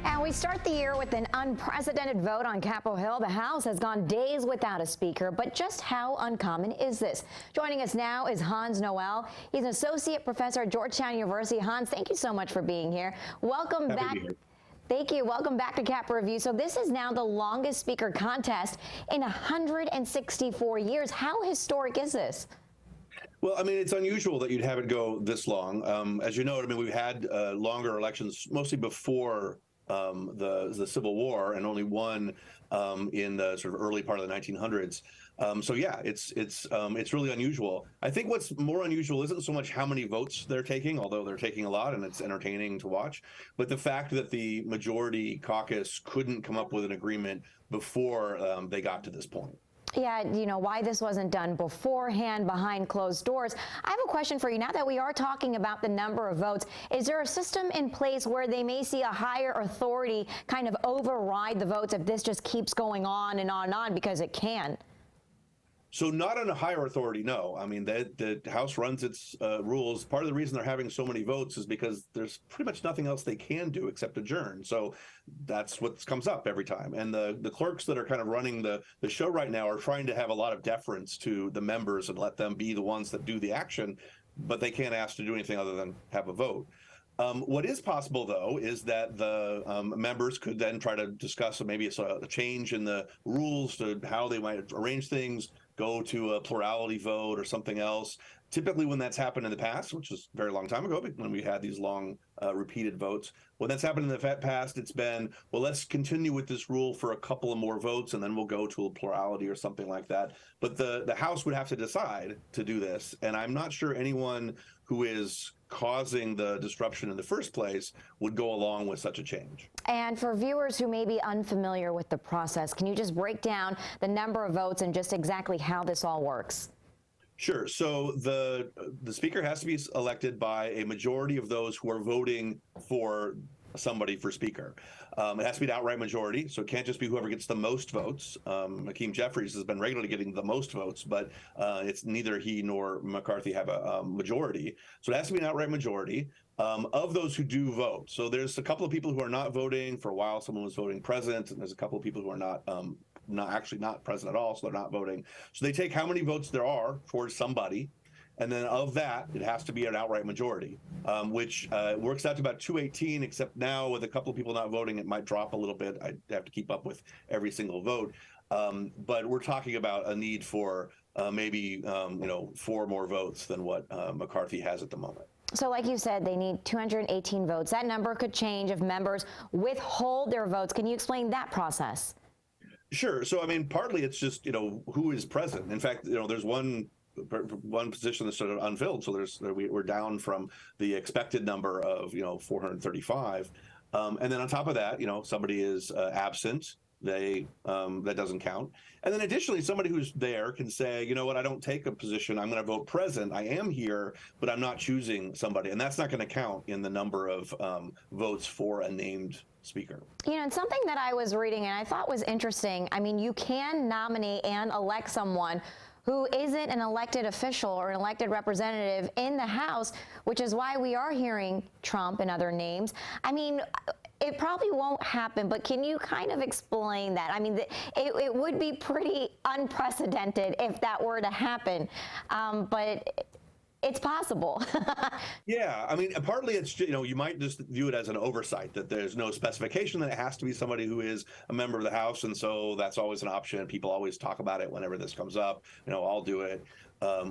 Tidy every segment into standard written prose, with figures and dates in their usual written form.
And we start the year with an unprecedented vote on Capitol Hill. The House has gone days without a speaker, but just how uncommon is this? Joining us now is Noel. He's an associate professor at Georgetown University. Hans, thank you so much for being here. Welcome back. Thank you. Welcome back to Cap Review. So this is now the longest speaker contest in 164 years. How historic is this? Well, I mean, it's unusual that you'd have it go this long. As you know, I mean, we've had longer elections mostly before the Civil War, and only one in the sort of early part of the 1900s. So yeah, it's really unusual. I think what's more unusual isn't so much how many votes they're taking, although they're taking a lot and it's entertaining to watch, but the fact that the majority caucus couldn't come up with an agreement before they got to this point. Yeah, you know, why this wasn't done beforehand, behind closed doors. I have a question for you. Now that we are talking about the number of votes, is there a system in place where they may see a higher authority kind of override the votes if this just keeps going on and on and on, because it can? So not on a higher authority, no. I mean, the House runs its rules. Part of the reason they're having so many votes is because there's pretty much nothing else they can do except adjourn. So that's what comes up every time. And the clerks that are kind of running the show right now are trying to have a lot of deference to the members and let them be the ones that do the action, but they can't ask to do anything other than have a vote. What is possible, though, is that the members could then try to discuss maybe a change in the rules to how they might arrange things, go to a plurality vote or something else. Typically when that's happened in the past, which was a very long time ago, when we had these long repeated votes, when that's happened in the past, it's been, well, let's continue with this rule for a couple of more votes and then we'll go to a plurality or something like that. But the House would have to decide to do this. And I'm not sure anyone who is causing the disruption in the first place would go along with such a change. And for viewers who may be unfamiliar with the process, can you just break down the number of votes and just exactly how this all works? Sure. So the speaker has to be elected by a majority of those who are voting for somebody for speaker. It has to be an outright majority, so it can't just be whoever gets the most votes. Hakeem Jeffries has been regularly getting the most votes, but it's neither he nor McCarthy have a majority. So it has to be an outright majority of those who do vote. So there's a couple of people who are not voting. For a while, someone was voting present, and there's a couple of people who are not present at all, so they're not voting. So they take how many votes there are towards somebody, and then of that, it has to be an outright majority, which works out to about 218, except now with a couple of people not voting, it might drop a little bit. I have to keep up with every single vote. But we're talking about a need for maybe 4 more votes than what McCarthy has at the moment. So like you said, they need 218 votes. That number could change if members withhold their votes. Can you explain that process? Sure. So, I mean, partly it's just, who is present. In fact, there's one position that's sort of unfilled. So we're down from the expected number of, 435. And then on top of that, somebody is absent. That doesn't count. And then additionally, somebody who's there can say, you know what, I don't take a position. I'm going to vote present. I am here, but I'm not choosing somebody. And that's not going to count in the number of votes for a named speaker. And something that I was reading and I thought was interesting, I mean, you can nominate and elect someone who isn't an elected official or an elected representative in the House, which is why we are hearing Trump and other names. I mean, it probably won't happen, but can you kind of explain that? I mean, it would be pretty unprecedented if that were to happen, but it's possible. Yeah, I mean, partly it's, you might just view it as an oversight, that there's no specification that it has to be somebody who is a member of the House, and so that's always an option. People always talk about it whenever this comes up. I'll do it,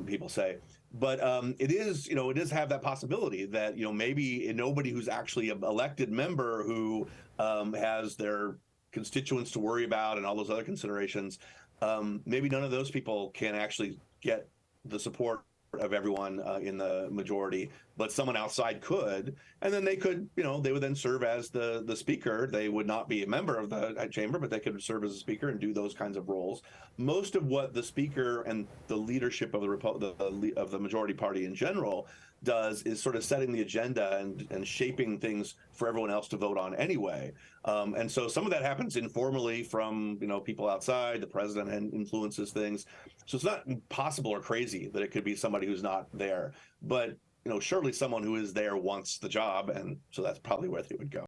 people say. But it does have that possibility that, maybe nobody who's actually an elected member who has their constituents to worry about and all those other considerations, maybe none of those people can actually get the support of everyone in the majority, but someone outside could, and then they could, they would then serve as the speaker. They would not be a member of the chamber, but they could serve as a speaker and do those kinds of roles. Most of what the speaker and the leadership of the majority party in general does is sort of setting the agenda and shaping things for everyone else to vote on anyway. And so some of that happens informally from, people outside. The president influences things. So it's not impossible or crazy that it could be somebody who's not there. But, surely someone who is there wants the job. And so that's probably where they would go.